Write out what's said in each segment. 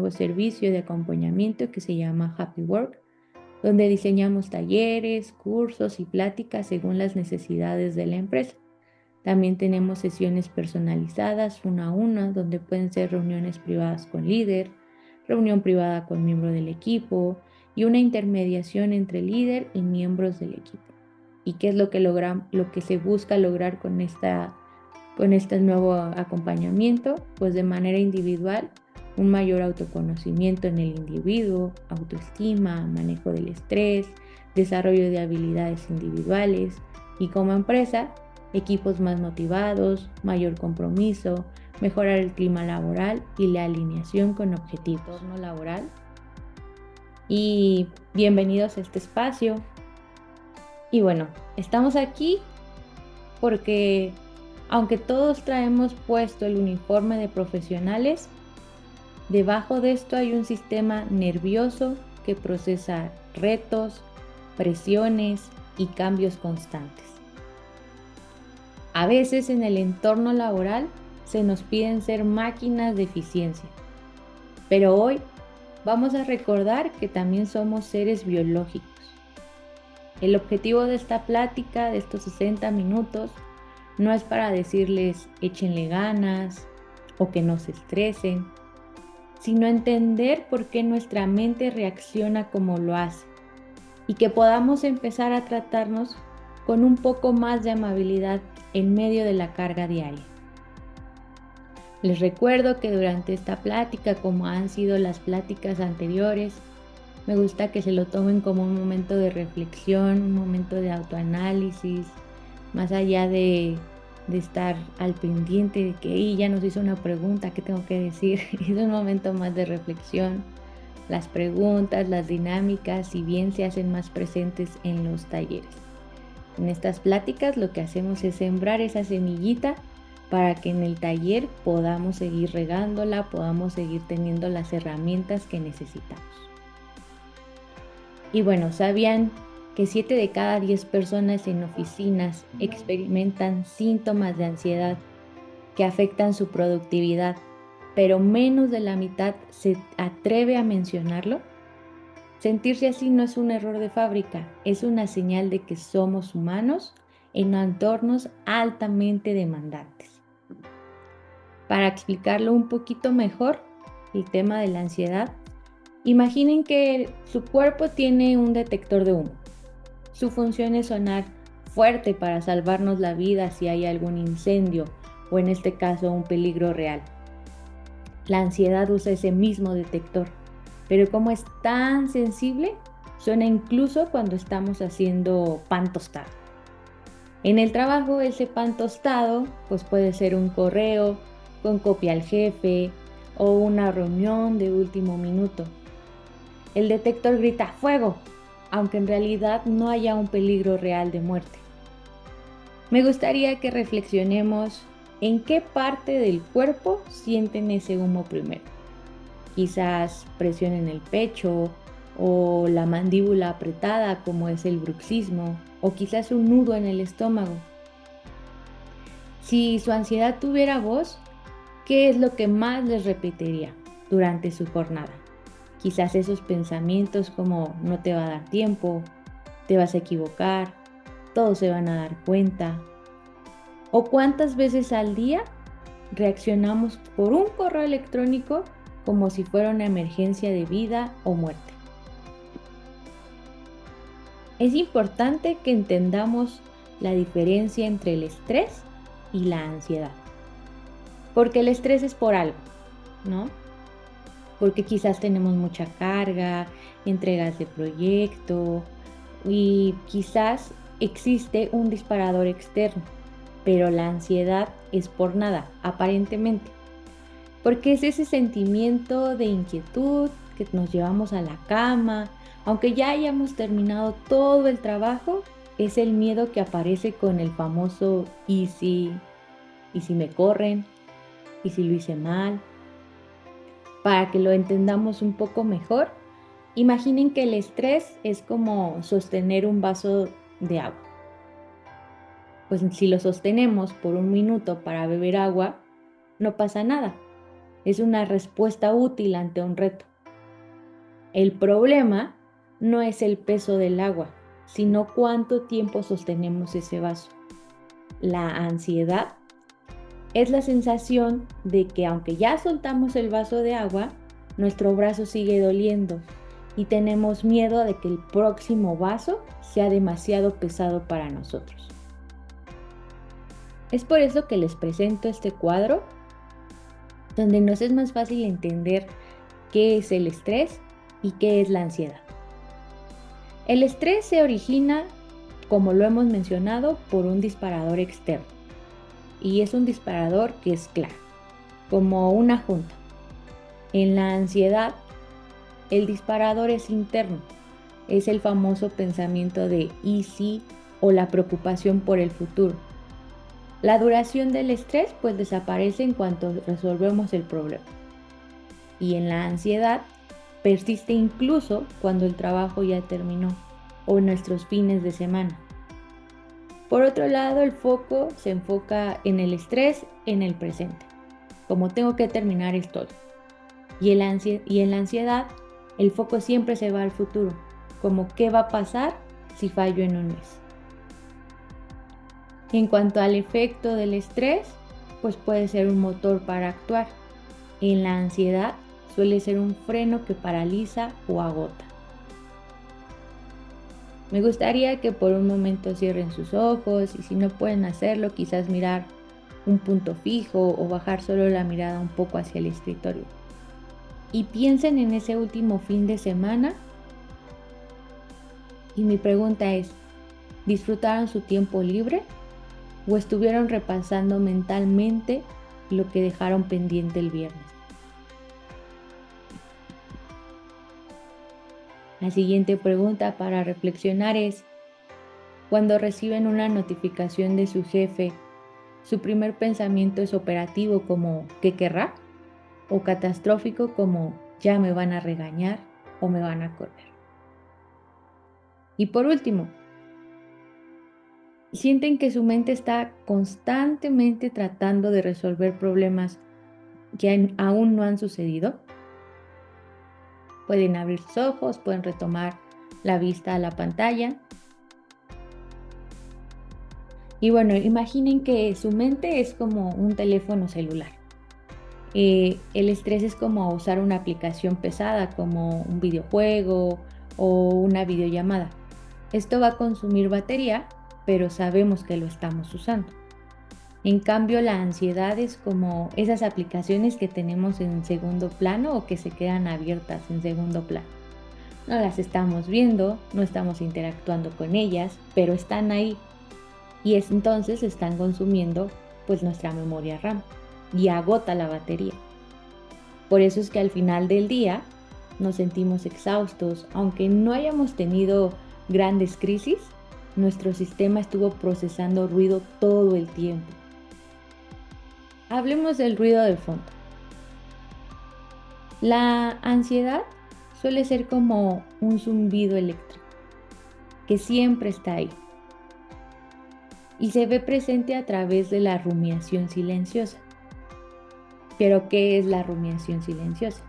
nuevo servicio de acompañamiento que se llama Happy Work, donde diseñamos talleres, cursos y pláticas según las necesidades de la empresa. También tenemos sesiones personalizadas una a una, donde pueden ser reuniones privadas con líder, reunión privada con miembro del equipo y una intermediación entre líder y miembros del equipo. ¿Y qué es lo que se busca lograr con este nuevo acompañamiento? Pues de manera individual, un mayor autoconocimiento en el individuo, autoestima, manejo del estrés, desarrollo de habilidades individuales y como empresa, equipos más motivados, mayor compromiso, mejorar el clima laboral y la alineación con objetivos. Entorno laboral. Y bienvenidos a este espacio. Y bueno, estamos aquí porque aunque todos traemos puesto el uniforme de profesionales, debajo de esto hay un sistema nervioso que procesa retos, presiones y cambios constantes. A veces en el entorno laboral se nos piden ser máquinas de eficiencia, pero hoy vamos a recordar que también somos seres biológicos. El objetivo de esta plática, de estos 60 minutos, no es para decirles échenle ganas o que no se estresen, sino entender por qué nuestra mente reacciona como lo hace y que podamos empezar a tratarnos con un poco más de amabilidad en medio de la carga diaria. Les recuerdo que durante esta plática, como han sido las pláticas anteriores, me gusta que se lo tomen como un momento de reflexión, un momento de autoanálisis, más allá de estar al pendiente de que ya nos hizo una pregunta, ¿qué tengo que decir? Es un momento más de reflexión. Las preguntas, las dinámicas, si bien se hacen más presentes en los talleres. En estas pláticas lo que hacemos es sembrar esa semillita para que en el taller podamos seguir regándola, podamos seguir teniendo las herramientas que necesitamos. Y bueno, ¿sabían que 7 de cada 10 personas en oficinas experimentan síntomas de ansiedad que afectan su productividad, pero menos de la mitad se atreve a mencionarlo? Sentirse así no es un error de fábrica, es una señal de que somos humanos en entornos altamente demandantes. Para explicarlo un poquito mejor, el tema de la ansiedad, imaginen que su cuerpo tiene un detector de humo. Su función es sonar fuerte para salvarnos la vida si hay algún incendio o en este caso un peligro real. La ansiedad usa ese mismo detector, pero como es tan sensible, suena incluso cuando estamos haciendo pan tostado. En el trabajo, ese pan tostado pues puede ser un correo con copia al jefe o una reunión de último minuto. El detector grita ¡fuego!, aunque en realidad no haya un peligro real de muerte. Me gustaría que reflexionemos en qué parte del cuerpo sienten ese humo primero. Quizás presión en el pecho o la mandíbula apretada como es el bruxismo o quizás un nudo en el estómago. Si su ansiedad tuviera voz, ¿qué es lo que más les repetiría durante su jornada? Quizás esos pensamientos como no te va a dar tiempo, te vas a equivocar, todos se van a dar cuenta. ¿O cuántas veces al día reaccionamos por un correo electrónico como si fuera una emergencia de vida o muerte? Es importante que entendamos la diferencia entre el estrés y la ansiedad. Porque el estrés es por algo, ¿no? Porque quizás tenemos mucha carga, entregas de proyecto y quizás existe un disparador externo, pero la ansiedad es por nada, aparentemente. Porque es ese sentimiento de inquietud que nos llevamos a la cama, aunque ya hayamos terminado todo el trabajo, es el miedo que aparece con el famoso ¿y si me corren? ¿Y si lo hice mal? Para que lo entendamos un poco mejor, imaginen que el estrés es como sostener un vaso de agua. Pues si lo sostenemos por un minuto para beber agua, no pasa nada. Es una respuesta útil ante un reto. El problema no es el peso del agua, sino cuánto tiempo sostenemos ese vaso. La ansiedad es la sensación de que aunque ya soltamos el vaso de agua, nuestro brazo sigue doliendo y tenemos miedo de que el próximo vaso sea demasiado pesado para nosotros. Es por eso que les presento este cuadro, donde nos es más fácil entender qué es el estrés y qué es la ansiedad. El estrés se origina, como lo hemos mencionado, por un disparador externo. Y es un disparador que es claro, como una junta. En la ansiedad, el disparador es interno. Es el famoso pensamiento de ¿y si? O la preocupación por el futuro. La duración del estrés pues desaparece en cuanto resolvemos el problema. Y en la ansiedad persiste incluso cuando el trabajo ya terminó o nuestros fines de semana. Por otro lado, el foco se enfoca en el estrés en el presente, como tengo que terminar esto. Y en la ansiedad, el foco siempre se va al futuro, como qué va a pasar si fallo en un mes. En cuanto al efecto del estrés, pues puede ser un motor para actuar. En la ansiedad suele ser un freno que paraliza o agota. Me gustaría que por un momento cierren sus ojos y si no pueden hacerlo, quizás mirar un punto fijo o bajar solo la mirada un poco hacia el escritorio. Y piensen en ese último fin de semana. Y mi pregunta es, ¿disfrutaron su tiempo libre o estuvieron repasando mentalmente lo que dejaron pendiente el viernes? La siguiente pregunta para reflexionar es, cuando reciben una notificación de su jefe, ¿su primer pensamiento es operativo como ¿qué querrá? ¿O catastrófico como ya me van a regañar o me van a correr? Y por último, ¿sienten que su mente está constantemente tratando de resolver problemas que aún no han sucedido? Pueden abrir sus ojos, pueden retomar la vista a la pantalla. Y bueno, imaginen que su mente es como un teléfono celular. El estrés es como usar una aplicación pesada como un videojuego o una videollamada. Esto va a consumir batería, pero sabemos que lo estamos usando. En cambio, la ansiedad es como esas aplicaciones que tenemos en segundo plano o que se quedan abiertas en segundo plano. No las estamos viendo, no estamos interactuando con ellas, pero están ahí y entonces están consumiendo pues nuestra memoria RAM y agota la batería. Por eso es que al final del día nos sentimos exhaustos, aunque no hayamos tenido grandes crisis, nuestro sistema estuvo procesando ruido todo el tiempo. Hablemos del ruido de fondo. La ansiedad suele ser como un zumbido eléctrico, que siempre está ahí, y se ve presente a través de la rumiación silenciosa. ¿Pero qué es la rumiación silenciosa?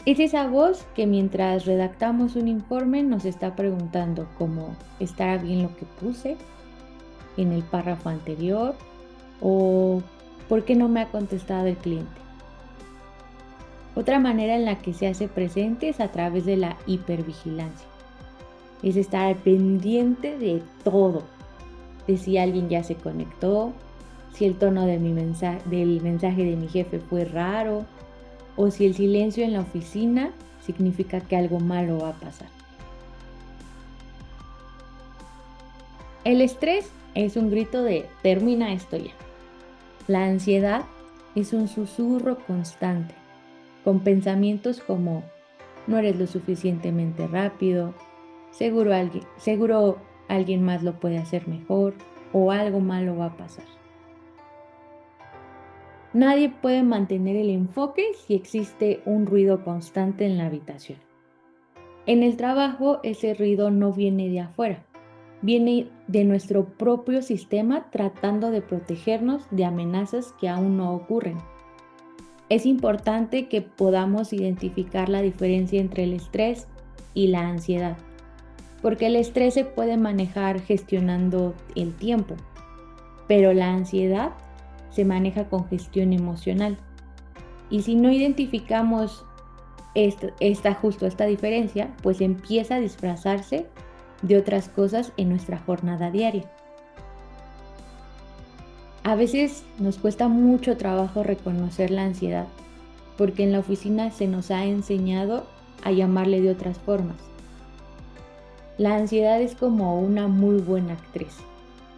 Es esa voz que mientras redactamos un informe nos está preguntando cómo estará bien lo que puse en el párrafo anterior o por qué no me ha contestado el cliente. Otra manera en la que se hace presente es a través de la hipervigilancia. Es estar al pendiente de todo, de si alguien ya se conectó, si el tono de del mensaje de mi jefe fue raro, o si el silencio en la oficina significa que algo malo va a pasar. El estrés es un grito de termina esto ya. La ansiedad es un susurro constante, con pensamientos como no eres lo suficientemente rápido, seguro alguien más lo puede hacer mejor o algo malo va a pasar. Nadie puede mantener el enfoque si existe un ruido constante en la habitación. En el trabajo, ese ruido no viene de afuera, viene de nuestro propio sistema tratando de protegernos de amenazas que aún no ocurren. Es importante que podamos identificar la diferencia entre el estrés y la ansiedad, porque el estrés se puede manejar gestionando el tiempo, pero la ansiedad se maneja con gestión emocional. Y si no identificamos esta diferencia, pues empieza a disfrazarse de otras cosas en nuestra jornada diaria. A veces nos cuesta mucho trabajo reconocer la ansiedad, porque en la oficina se nos ha enseñado a llamarle de otras formas. La ansiedad es como una muy buena actriz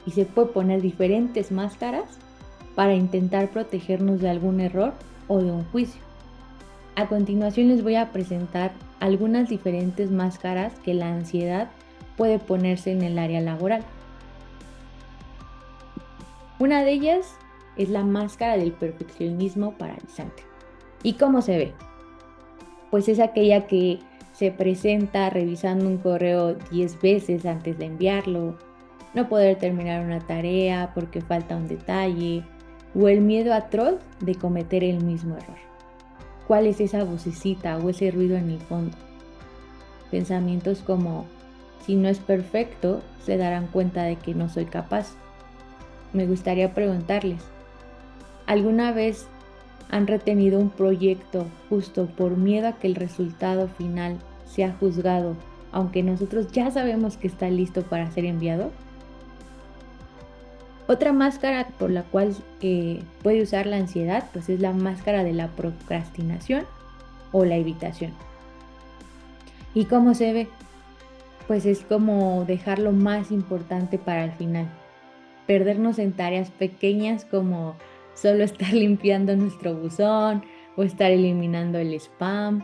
y se puede poner diferentes máscaras para intentar protegernos de algún error o de un juicio. A continuación les voy a presentar algunas diferentes máscaras que la ansiedad puede ponerse en el área laboral. Una de ellas es la máscara del perfeccionismo paralizante. ¿Y cómo se ve? Pues es aquella que se presenta revisando un correo 10 veces antes de enviarlo, no poder terminar una tarea porque falta un detalle, o el miedo atroz de cometer el mismo error. ¿Cuál es esa vocecita o ese ruido en el fondo? Pensamientos como, si no es perfecto, se darán cuenta de que no soy capaz. Me gustaría preguntarles, ¿alguna vez han retenido un proyecto justo por miedo a que el resultado final sea juzgado, aunque nosotros ya sabemos que está listo para ser enviado? Otra máscara por la cual puede usar la ansiedad, pues es la máscara de la procrastinación o la evitación. ¿Y cómo se ve? Pues es como dejar lo más importante para el final. Perdernos en tareas pequeñas como solo estar limpiando nuestro buzón o estar eliminando el spam.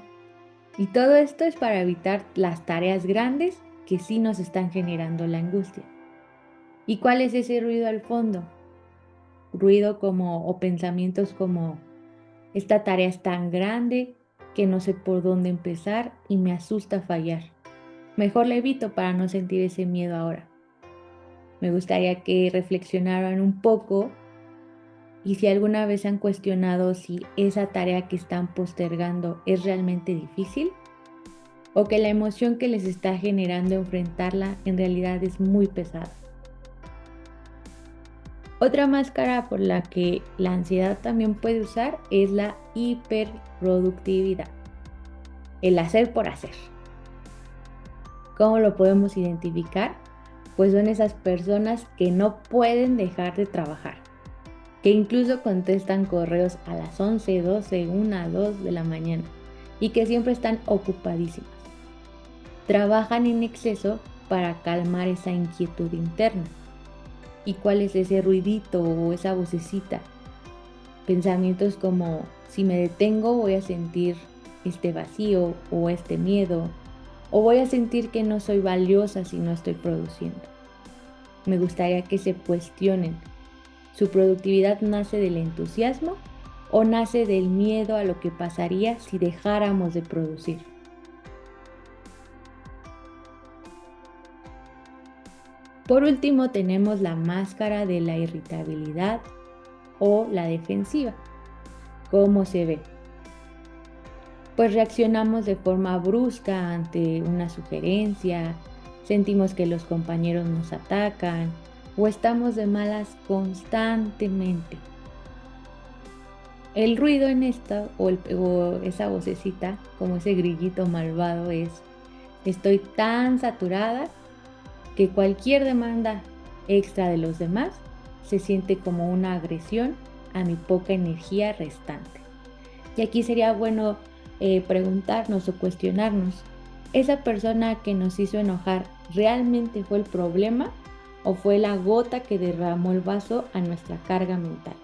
Y todo esto es para evitar las tareas grandes que sí nos están generando la angustia. ¿Y cuál es ese ruido al fondo? Ruido como o pensamientos como esta tarea es tan grande que no sé por dónde empezar y me asusta fallar. Mejor la evito para no sentir ese miedo ahora. Me gustaría que reflexionaran un poco y si alguna vez han cuestionado si esa tarea que están postergando es realmente difícil o que la emoción que les está generando enfrentarla en realidad es muy pesada. Otra máscara por la que la ansiedad también puede usar es la hiperproductividad, el hacer por hacer. ¿Cómo lo podemos identificar? Pues son esas personas que no pueden dejar de trabajar, que incluso contestan correos a las 11, 12, 1, 2 de la mañana y que siempre están ocupadísimas. Trabajan en exceso para calmar esa inquietud interna. ¿Y cuál es ese ruidito o esa vocecita? Pensamientos como, si me detengo voy a sentir este vacío o este miedo, o voy a sentir que no soy valiosa si no estoy produciendo. Me gustaría que se cuestionen, ¿su productividad nace del entusiasmo o nace del miedo a lo que pasaría si dejáramos de producir? Por último, tenemos la máscara de la irritabilidad o la defensiva. ¿Cómo se ve? Pues reaccionamos de forma brusca ante una sugerencia, sentimos que los compañeros nos atacan o estamos de malas constantemente. El ruido en esta o esa vocecita, como ese grillito malvado es, estoy tan saturada que cualquier demanda extra de los demás se siente como una agresión a mi poca energía restante. Y aquí sería bueno preguntarnos o cuestionarnos, ¿esa persona que nos hizo enojar realmente fue el problema o fue la gota que derramó el vaso a nuestra carga mental?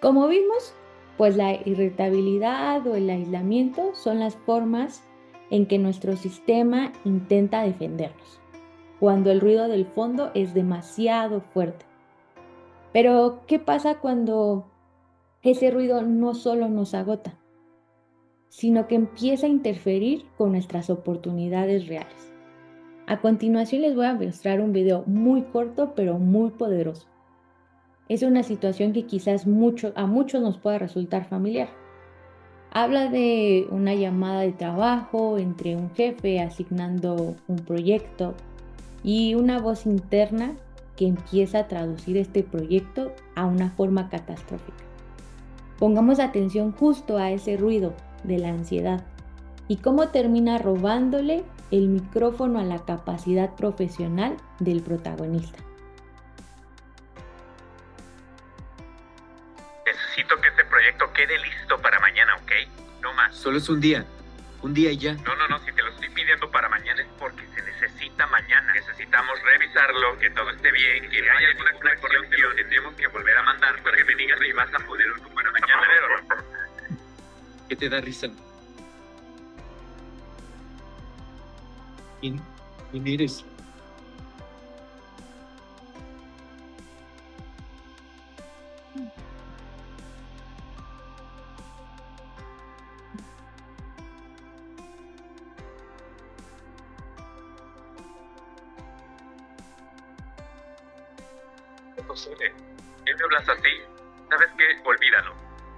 Como vimos, pues la irritabilidad o el aislamiento son las formas en que nuestro sistema intenta defendernos, cuando el ruido del fondo es demasiado fuerte. Pero, ¿qué pasa cuando ese ruido no solo nos agota, sino que empieza a interferir con nuestras oportunidades reales? A continuación les voy a mostrar un video muy corto pero muy poderoso. Es una situación que quizás a muchos nos pueda resultar familiar. Habla de una llamada de trabajo entre un jefe asignando un proyecto y una voz interna que empieza a traducir este proyecto a una forma catastrófica. Pongamos atención justo a ese ruido de la ansiedad y cómo termina robándole el micrófono a la capacidad profesional del protagonista. Necesito que este proyecto quede listo para mañana, ¿ok? No más. Solo es un día y ya. No, si te lo estoy pidiendo para mañana es porque se necesita mañana. Necesitamos revisarlo, que todo esté bien, que no haya alguna corrección, te lo tenemos que volver a mandar para que me digas si vas a poder o no para mañana. ¿Qué te da risa? ¿Quién eres? No sé. ¿Qué me hablas así? ¿Sabes qué? Olvídalo.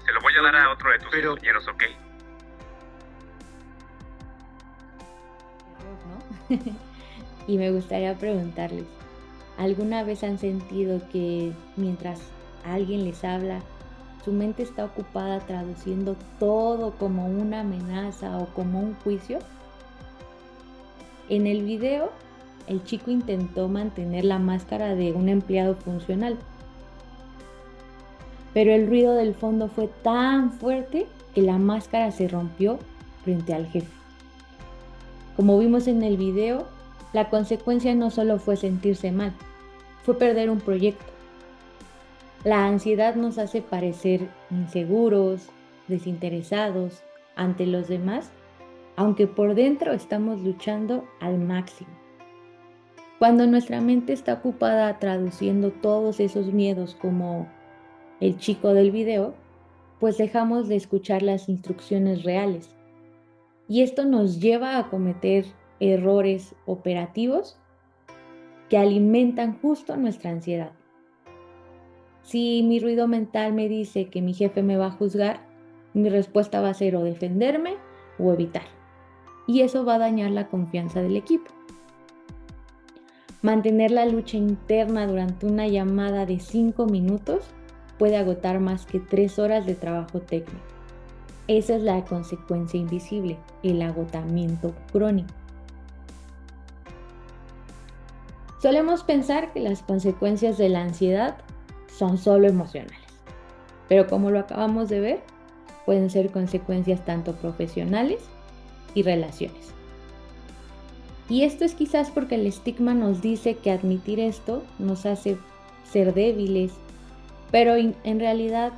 Se lo voy a dar a otro de tus compañeros, ¿ok? ¿No? Y me gustaría preguntarles, ¿alguna vez han sentido que mientras alguien les habla, su mente está ocupada traduciendo todo como una amenaza o como un juicio? En el video, el chico intentó mantener la máscara de un empleado funcional, pero el ruido del fondo fue tan fuerte que la máscara se rompió frente al jefe. Como vimos en el video, la consecuencia no solo fue sentirse mal, fue perder un proyecto. La ansiedad nos hace parecer inseguros, desinteresados ante los demás, aunque por dentro estamos luchando al máximo. Cuando nuestra mente está ocupada traduciendo todos esos miedos como el chico del video, pues dejamos de escuchar las instrucciones reales. Y esto nos lleva a cometer errores operativos que alimentan justo nuestra ansiedad. Si mi ruido mental me dice que mi jefe me va a juzgar, mi respuesta va a ser o defenderme o evitar. Y eso va a dañar la confianza del equipo. Mantener la lucha interna durante una llamada de 5 minutos puede agotar más que 3 horas de trabajo técnico. Esa es la consecuencia invisible, el agotamiento crónico. Solemos pensar que las consecuencias de la ansiedad son solo emocionales, pero como lo acabamos de ver, pueden ser consecuencias tanto profesionales y relaciones. Y esto es quizás porque el estigma nos dice que admitir esto nos hace ser débiles, pero en realidad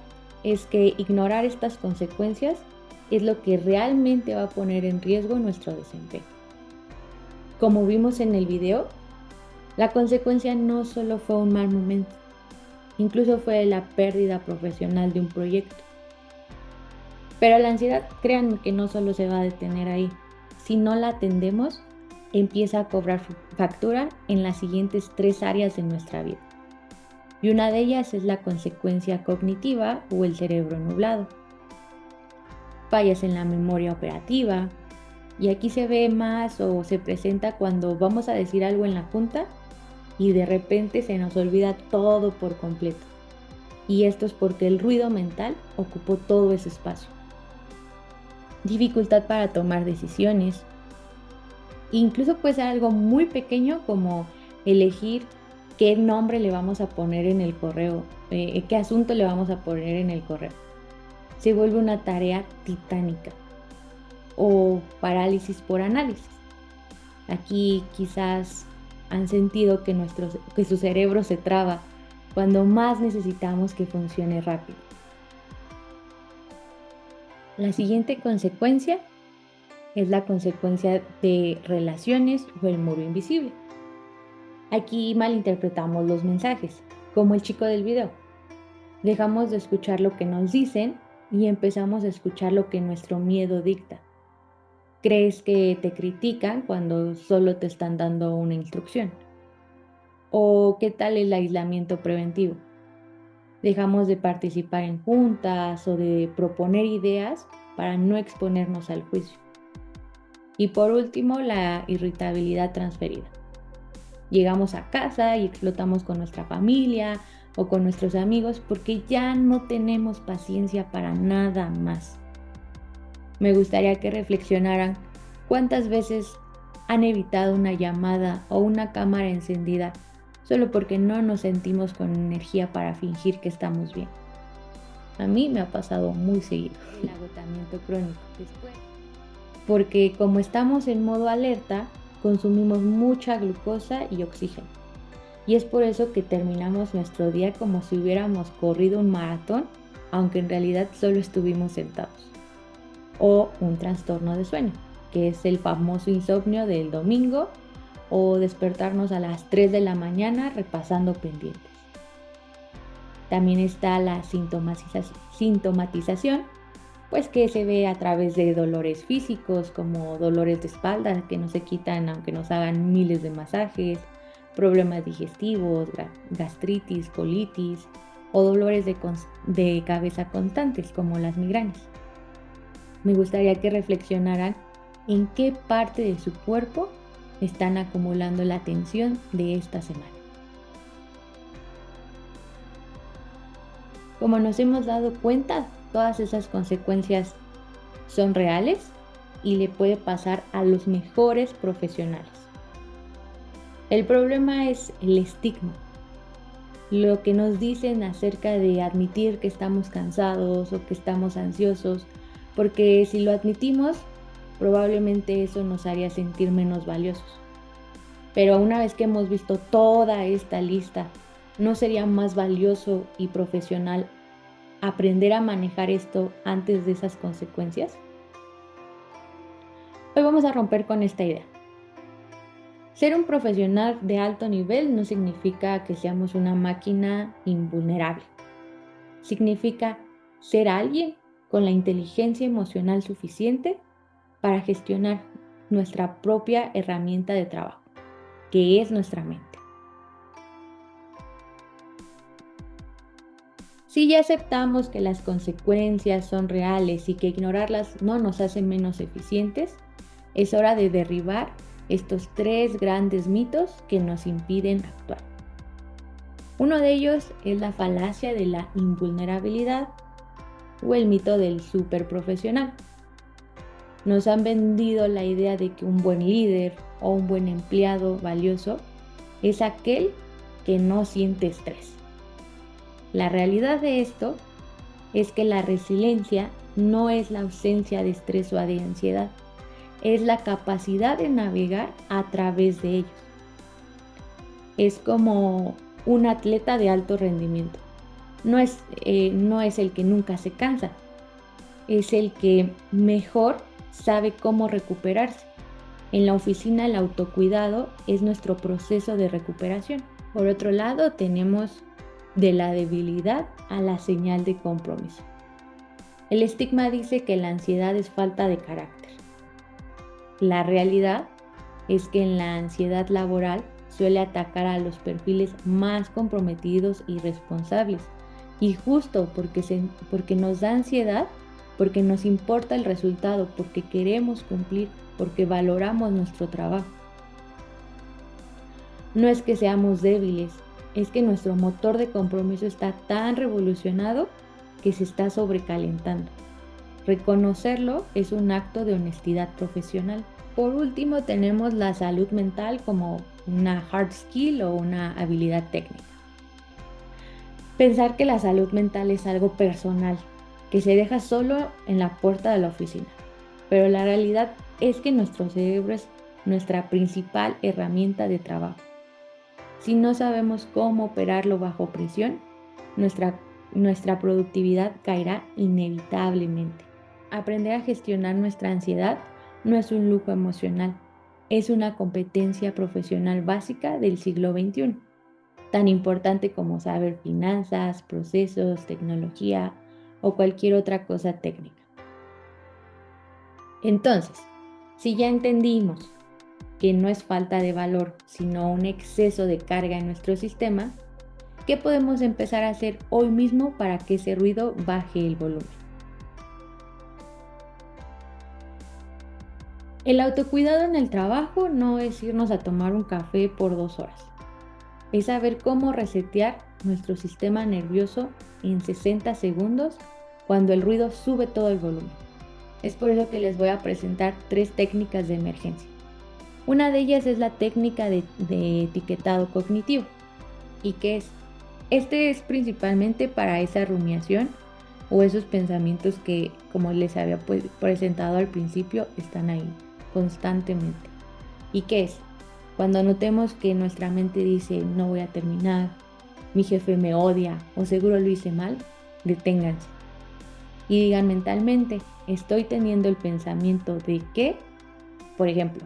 es que ignorar estas consecuencias es lo que realmente va a poner en riesgo nuestro desempeño. Como vimos en el video, la consecuencia no solo fue un mal momento, incluso fue la pérdida profesional de un proyecto. Pero la ansiedad, créanme que no solo se va a detener ahí. Si no la atendemos, empieza a cobrar factura en las siguientes 3 áreas de nuestra vida. Y una de ellas es la consecuencia cognitiva o el cerebro nublado. Fallas en la memoria operativa, y aquí se ve más o se presenta cuando vamos a decir algo en la junta y de repente se nos olvida todo por completo. Y esto es porque el ruido mental ocupó todo ese espacio. Dificultad para tomar decisiones. Incluso puede ser algo muy pequeño como elegir qué nombre le vamos a poner en el correo, qué asunto le vamos a poner en el correo. Se vuelve una tarea titánica. O parálisis por análisis. Aquí quizás han sentido que su cerebro se traba cuando más necesitamos que funcione rápido. La siguiente consecuencia es la consecuencia de relaciones o el muro invisible. Aquí malinterpretamos los mensajes, como el chico del video. Dejamos de escuchar lo que nos dicen y empezamos a escuchar lo que nuestro miedo dicta. Crees que te critican cuando solo te están dando una instrucción. ¿O qué tal el aislamiento preventivo? Dejamos de participar en juntas o de proponer ideas para no exponernos al juicio. Y por último, la irritabilidad transferida. Llegamos a casa y explotamos con nuestra familia o con nuestros amigos porque ya no tenemos paciencia para nada más. Me gustaría que reflexionaran cuántas veces han evitado una llamada o una cámara encendida solo porque no nos sentimos con energía para fingir que estamos bien. A mí me ha pasado muy seguido el agotamiento crónico después, porque como estamos en modo alerta, consumimos mucha glucosa y oxígeno. Y es por eso que terminamos nuestro día como si hubiéramos corrido un maratón, aunque en realidad solo estuvimos sentados. O un trastorno de sueño, que es el famoso insomnio del domingo, o despertarnos a las 3 de la mañana repasando pendientes. También está la sintomatización, pues que se ve a través de dolores físicos como dolores de espalda que no se quitan aunque nos hagan miles de masajes, problemas digestivos, gastritis, colitis o dolores de cabeza constantes como las migrañas. Me gustaría que reflexionaran en qué parte de su cuerpo están acumulando la tensión de esta semana. Como nos hemos dado cuenta, todas esas consecuencias son reales y le puede pasar a los mejores profesionales. El problema es el estigma, lo que nos dicen acerca de admitir que estamos cansados o que estamos ansiosos, porque si lo admitimos, probablemente eso nos haría sentir menos valiosos. Pero una vez que hemos visto toda esta lista, ¿no sería más valioso y profesional aprender a manejar esto antes de esas consecuencias? Hoy vamos a romper con esta idea. Ser un profesional de alto nivel no significa que seamos una máquina invulnerable. Significa ser alguien con la inteligencia emocional suficiente para gestionar nuestra propia herramienta de trabajo, que es nuestra mente. Si ya aceptamos que las consecuencias son reales y que ignorarlas no nos hace menos eficientes, es hora de derribar estos 3 grandes mitos que nos impiden actuar. Uno de ellos es la falacia de la invulnerabilidad o el mito del superprofesional. Nos han vendido la idea de que un buen líder o un buen empleado valioso es aquel que no siente estrés. La realidad de esto es que la resiliencia no es la ausencia de estrés o de ansiedad, es la capacidad de navegar a través de ellos. Es como un atleta de alto rendimiento. No es el que nunca se cansa, es el que mejor sabe cómo recuperarse. En la oficina el autocuidado es nuestro proceso de recuperación. Por otro lado, tenemos de la debilidad a la señal de compromiso. El estigma dice que la ansiedad es falta de carácter. La realidad es que en la ansiedad laboral suele atacar a los perfiles más comprometidos y responsables. Y justo porque nos da ansiedad, porque nos importa el resultado, porque queremos cumplir, porque valoramos nuestro trabajo. No es que seamos débiles, es que nuestro motor de compromiso está tan revolucionado que se está sobrecalentando. Reconocerlo es un acto de honestidad profesional. Por último, tenemos la salud mental como una hard skill o una habilidad técnica. Pensar que la salud mental es algo personal, que se deja solo en la puerta de la oficina. Pero la realidad es que nuestro cerebro es nuestra principal herramienta de trabajo. Si no sabemos cómo operarlo bajo presión, nuestra productividad caerá inevitablemente. Aprender a gestionar nuestra ansiedad no es un lujo emocional, es una competencia profesional básica del siglo XXI, tan importante como saber finanzas, procesos, tecnología o cualquier otra cosa técnica. Entonces, si ya entendimos que no es falta de valor, sino un exceso de carga en nuestro sistema, ¿Qué podemos empezar a hacer hoy mismo para que ese ruido baje el volumen? El autocuidado en el trabajo no es irnos a tomar un café por 2 horas. Es saber cómo resetear nuestro sistema nervioso en 60 segundos cuando el ruido sube todo el volumen. Es por eso que les voy a presentar 3 técnicas de emergencia. Una de ellas es la técnica de etiquetado cognitivo. ¿Y qué es? Este es principalmente para esa rumiación o esos pensamientos que, como les había presentado al principio, están ahí constantemente. ¿Y qué es? Cuando notemos que nuestra mente dice, no voy a terminar, mi jefe me odia o seguro lo hice mal, deténganse. Y digan mentalmente, estoy teniendo el pensamiento de que, por ejemplo,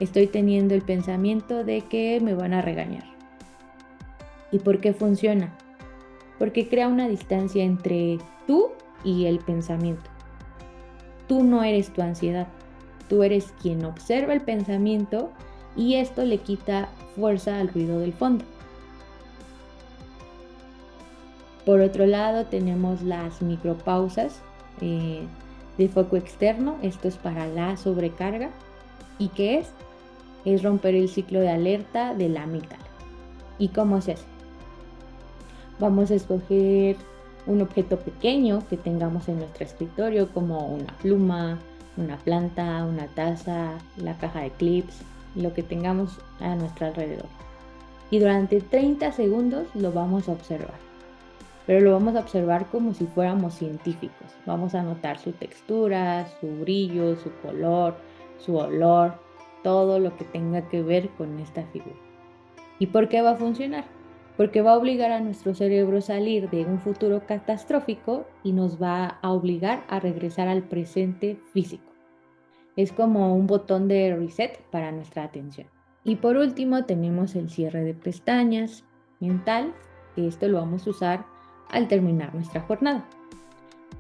estoy teniendo el pensamiento de que me van a regañar. ¿Y por qué funciona? Porque crea una distancia entre tú y el pensamiento. Tú no eres tu ansiedad, tú eres quien observa el pensamiento y esto le quita fuerza al ruido del fondo. Por otro lado, tenemos las micropausas de foco externo. Esto es para la sobrecarga. ¿Y qué es? Es romper el ciclo de alerta de la amígdala. ¿Y cómo se hace? Vamos a escoger un objeto pequeño que tengamos en nuestro escritorio, como una pluma, una planta, una taza, la caja de clips, lo que tengamos a nuestro alrededor. Y durante 30 segundos lo vamos a observar. Pero lo vamos a observar como si fuéramos científicos. Vamos a notar su textura, su brillo, su color, su olor, todo lo que tenga que ver con esta figura. ¿Y por qué va a funcionar? Porque va a obligar a nuestro cerebro a salir de un futuro catastrófico y nos va a obligar a regresar al presente físico. Es como un botón de reset para nuestra atención. Y por último tenemos el cierre de pestañas mental, que esto lo vamos a usar al terminar nuestra jornada.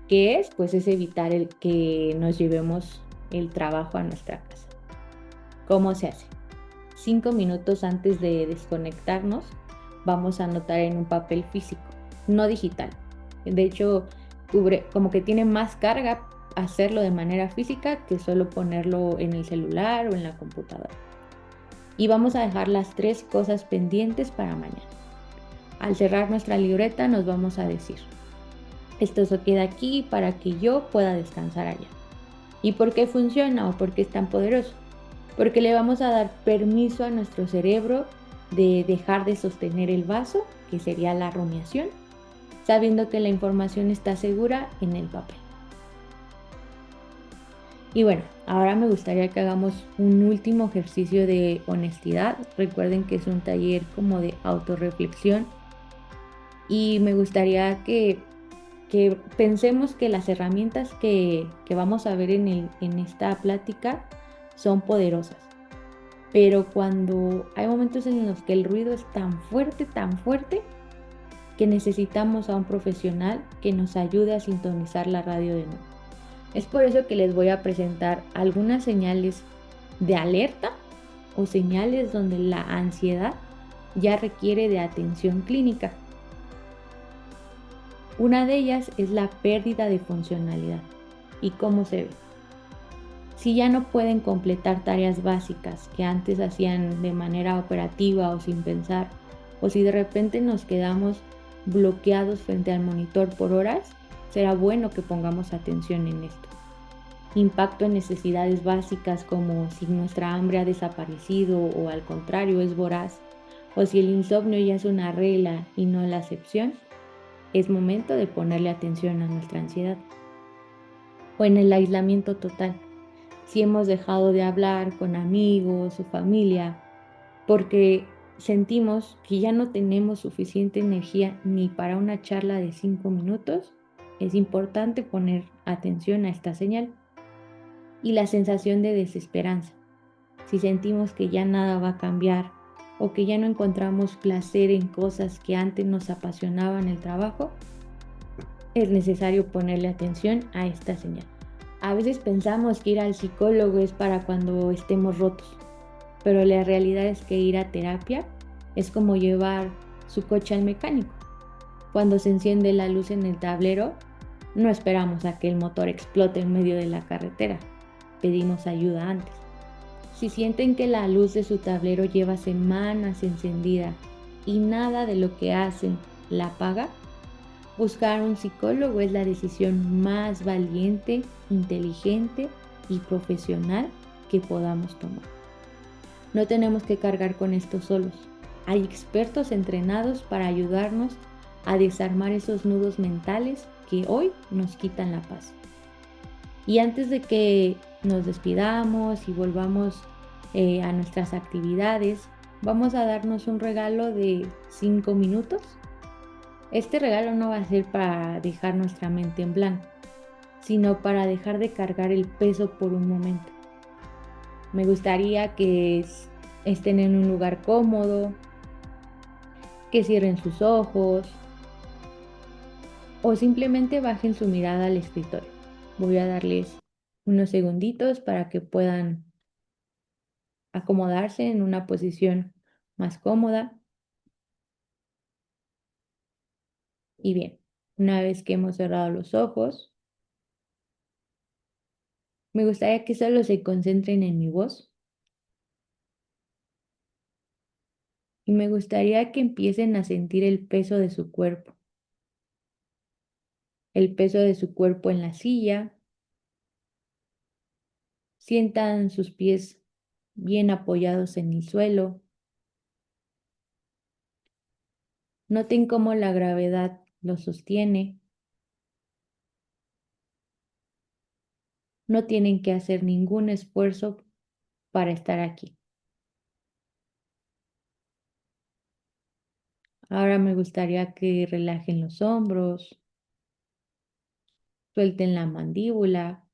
¿Qué es? Pues es evitar el que nos llevemos el trabajo a nuestra casa. ¿Cómo se hace? 5 minutos antes de desconectarnos, vamos a anotar en un papel físico, no digital. De hecho, como que tiene más carga hacerlo de manera física que solo ponerlo en el celular o en la computadora. Y vamos a dejar las 3 cosas pendientes para mañana. Al cerrar nuestra libreta nos vamos a decir, esto se queda aquí para que yo pueda descansar allá. ¿Y por qué funciona o por qué es tan poderoso? Porque le vamos a dar permiso a nuestro cerebro de dejar de sostener el vaso, que sería la rumiación, sabiendo que la información está segura en el papel. Y bueno, ahora me gustaría que hagamos un último ejercicio de honestidad. Recuerden que es un taller como de autorreflexión y me gustaría que pensemos que las herramientas que vamos a ver en esta plática son poderosas. Pero cuando hay momentos en los que el ruido es tan fuerte, que necesitamos a un profesional que nos ayude a sintonizar la radio de nuevo. Es por eso que les voy a presentar algunas señales de alerta o señales donde la ansiedad ya requiere de atención clínica. Una de ellas es la pérdida de funcionalidad. ¿Y cómo se ve? Si ya no pueden completar tareas básicas que antes hacían de manera operativa o sin pensar, o si de repente nos quedamos bloqueados frente al monitor por horas, será bueno que pongamos atención en esto. Impacto en necesidades básicas como si nuestra hambre ha desaparecido o al contrario es voraz, o si el insomnio ya es una regla y no la excepción, es momento de ponerle atención a nuestra ansiedad. O en el aislamiento total. Si hemos dejado de hablar con amigos o familia porque sentimos que ya no tenemos suficiente energía ni para una charla de 5 minutos, es importante poner atención a esta señal. Y la sensación de desesperanza. Si sentimos que ya nada va a cambiar o que ya no encontramos placer en cosas que antes nos apasionaban el trabajo, es necesario ponerle atención a esta señal. A veces pensamos que ir al psicólogo es para cuando estemos rotos, pero la realidad es que ir a terapia es como llevar su coche al mecánico. Cuando se enciende la luz en el tablero, no esperamos a que el motor explote en medio de la carretera. Pedimos ayuda antes. Si sienten que la luz de su tablero lleva semanas encendida y nada de lo que hacen la apaga, buscar un psicólogo es la decisión más valiente, inteligente y profesional que podamos tomar. No tenemos que cargar con esto solos. Hay expertos entrenados para ayudarnos a desarmar esos nudos mentales que hoy nos quitan la paz. Y antes de que nos despidamos y volvamos a nuestras actividades, vamos a darnos un regalo de 5 minutos. Este regalo no va a ser para dejar nuestra mente en blanco, sino para dejar de cargar el peso por un momento. Me gustaría que estén en un lugar cómodo, que cierren sus ojos o simplemente bajen su mirada al escritorio. Voy a darles unos segunditos para que puedan acomodarse en una posición más cómoda. Y bien, una vez que hemos cerrado los ojos, me gustaría que solo se concentren en mi voz y me gustaría que empiecen a sentir el peso de su cuerpo en la silla. Sientan sus pies bien apoyados en el suelo. Noten cómo la gravedad los sostiene. No tienen que hacer ningún esfuerzo para estar aquí. Ahora me gustaría que relajen los hombros, suelten la mandíbula,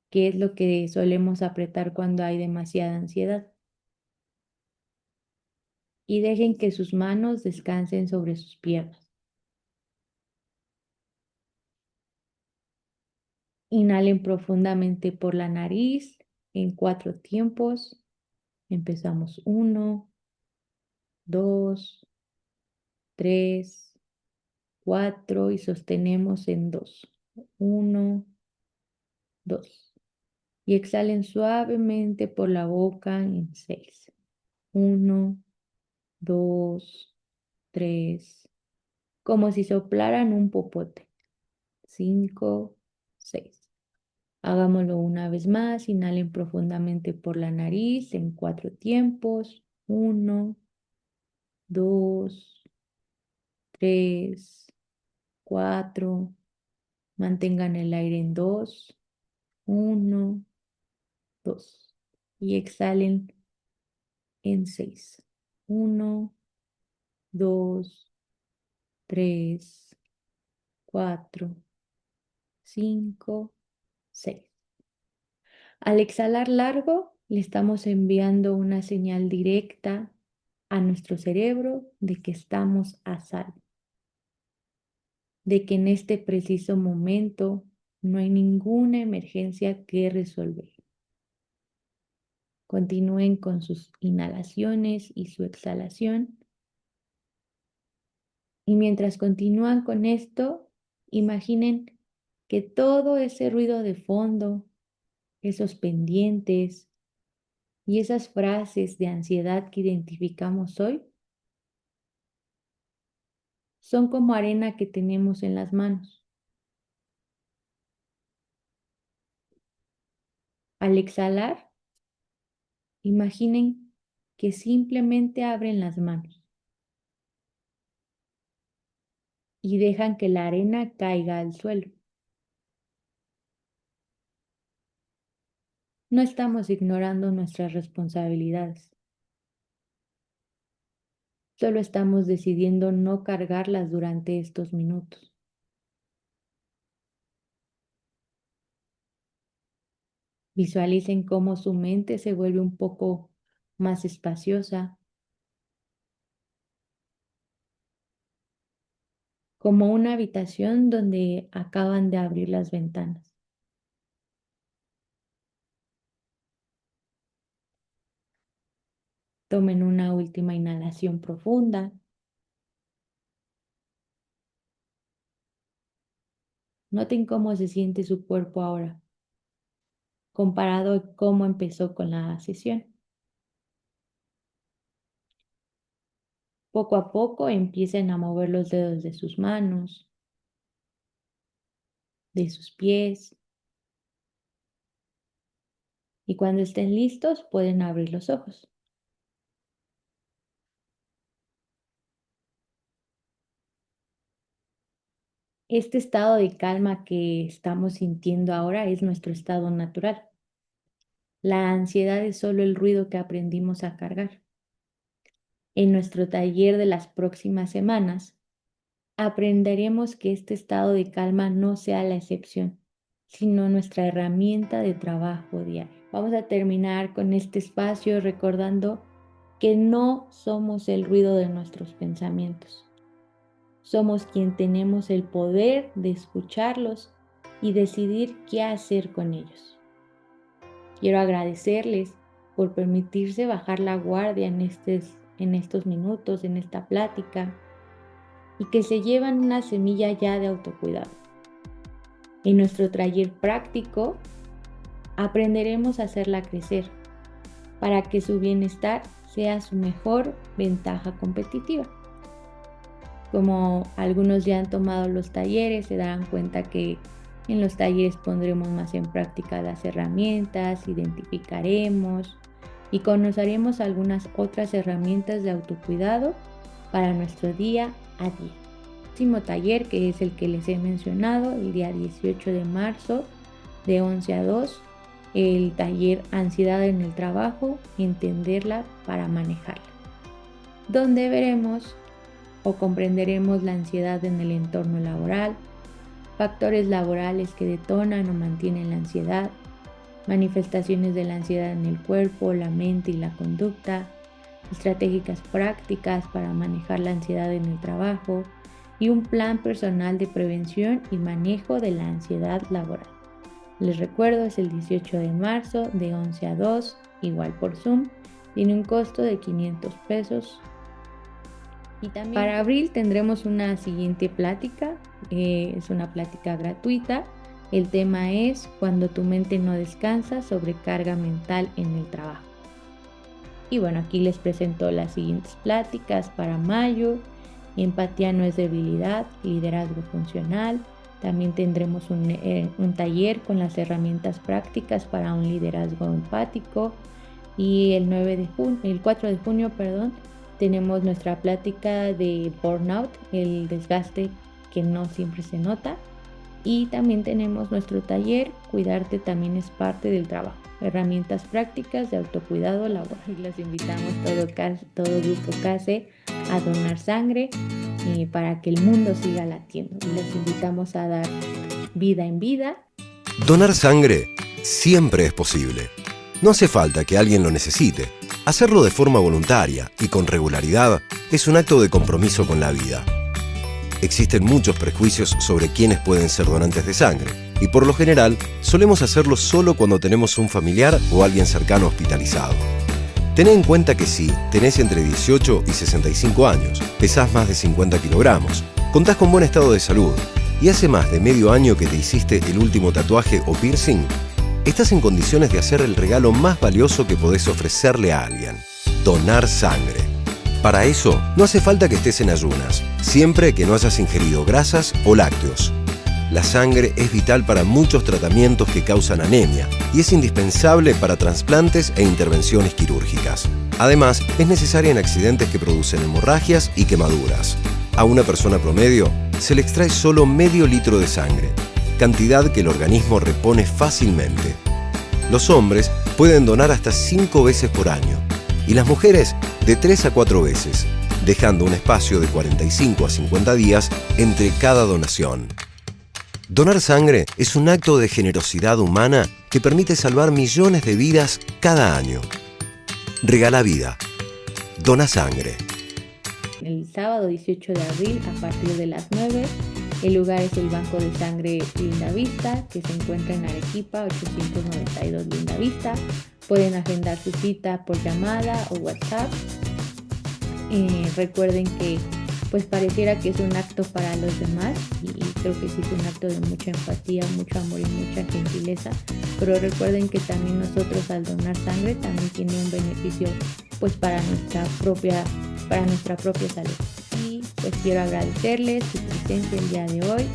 que es lo que solemos apretar cuando hay demasiada ansiedad. Y dejen que sus manos descansen sobre sus piernas. Inhalen profundamente por la nariz en 4 tiempos. Empezamos 1, 2, 3, 4 y sostenemos en 2. 1, 2. Y exhalen suavemente por la boca en 6. 1, 2, 3. Como si soplaran un popote. 5, 6. Hagámoslo una vez más. Inhalen profundamente por la nariz en 4 tiempos. 1, 2, 3, 4. Mantengan el aire en 2. 1, 2. Y exhalen en 6. 1, 2, 3, 4, 5, 6. Al exhalar largo, le estamos enviando una señal directa a nuestro cerebro de que estamos a salvo, de que en este preciso momento no hay ninguna emergencia que resolver. Continúen con sus inhalaciones y su exhalación. Y mientras continúan con esto, imaginen que todo ese ruido de fondo, esos pendientes y esas frases de ansiedad que identificamos hoy, son como arena que tenemos en las manos. Al exhalar, imaginen que simplemente abren las manos y dejan que la arena caiga al suelo. No estamos ignorando nuestras responsabilidades. Solo estamos decidiendo no cargarlas durante estos minutos. Visualicen cómo su mente se vuelve un poco más espaciosa, como una habitación donde acaban de abrir las ventanas. Tomen una última inhalación profunda Noten cómo se siente su cuerpo ahora, comparado a cómo empezó con la sesión. Poco a poco empiecen a mover los dedos de sus manos, de sus pies, y cuando estén listos pueden abrir los ojos. Este estado de calma que estamos sintiendo ahora es nuestro estado natural. La ansiedad es solo el ruido que aprendimos a cargar. En nuestro taller de las próximas semanas, aprenderemos que este estado de calma no sea la excepción, sino nuestra herramienta de trabajo diario. Vamos a terminar con este espacio recordando que no somos el ruido de nuestros pensamientos. Somos quien tenemos el poder de escucharlos y decidir qué hacer con ellos. Quiero agradecerles por permitirse bajar la guardia en estos minutos, en esta plática, y que se llevan una semilla ya de autocuidado. En nuestro taller práctico aprenderemos a hacerla crecer para que su bienestar sea su mejor ventaja competitiva. Como algunos ya han tomado los talleres, se darán cuenta que en los talleres pondremos más en práctica las herramientas, identificaremos y conoceremos algunas otras herramientas de autocuidado para nuestro día a día. El próximo taller, que es el que les he mencionado, el día 18 de marzo de 11 a 2, el taller Ansiedad en el Trabajo, entenderla para manejarla, donde veremos o comprenderemos la ansiedad en el entorno laboral, factores laborales que detonan o mantienen la ansiedad, manifestaciones de la ansiedad en el cuerpo, la mente y la conducta, estrategias prácticas para manejar la ansiedad en el trabajo y un plan personal de prevención y manejo de la ansiedad laboral. Les recuerdo, es el 18 de marzo de 11 a 2, igual por Zoom, tiene un costo de 500 pesos. Y también para abril tendremos una siguiente plática, es una plática gratuita. El tema es Cuando tu mente no descansa, sobrecarga mental en el trabajo. Y bueno, aquí les presento las siguientes pláticas para mayo. Empatía no es debilidad, liderazgo funcional. También tendremos un taller con las herramientas prácticas para un liderazgo empático. Y el 4 de junio, tenemos nuestra plática de burnout, el desgaste que no siempre se nota. Y también tenemos nuestro taller Cuidarte también es parte del trabajo, herramientas prácticas de autocuidado laboral. Y los invitamos todo grupo CASE a donar sangre para que el mundo siga latiendo. Y los invitamos a dar vida en vida. Donar sangre siempre es posible. No hace falta que alguien lo necesite. Hacerlo de forma voluntaria y con regularidad es un acto de compromiso con la vida. Existen muchos prejuicios sobre quiénes pueden ser donantes de sangre y por lo general solemos hacerlo solo cuando tenemos un familiar o alguien cercano hospitalizado. Ten en cuenta que si tenés entre 18 y 65 años, pesás más de 50 kilogramos, contás con buen estado de salud y hace más de medio año que te hiciste el último tatuaje o piercing, estás en condiciones de hacer el regalo más valioso que podés ofrecerle a alguien: donar sangre. Para eso, no hace falta que estés en ayunas, siempre que no hayas ingerido grasas o lácteos. La sangre es vital para muchos tratamientos que causan anemia y es indispensable para trasplantes e intervenciones quirúrgicas. Además, es necesaria en accidentes que producen hemorragias y quemaduras. A una persona promedio se le extrae solo medio litro de sangre, cantidad que el organismo repone fácilmente. Los hombres pueden donar hasta 5 veces por año y las mujeres de 3 a 4 veces, dejando un espacio de 45 a 50 días entre cada donación. Donar sangre es un acto de generosidad humana que permite salvar millones de vidas cada año. Regala vida. Dona sangre. El sábado 18 de abril a partir de las 9, el lugar es el Banco de Sangre Lindavista, que se encuentra en Arequipa 892 Lindavista. Pueden agendar su cita por llamada o WhatsApp. Recuerden que pues pareciera que es un acto para los demás y creo que sí es un acto de mucha empatía, mucho amor y mucha gentileza, pero recuerden que también nosotros al donar sangre también tiene un beneficio pues para nuestra propia salud. Y pues quiero agradecerles su presencia el día de hoy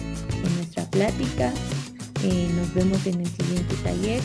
en nuestra plática. Nos vemos en el siguiente taller.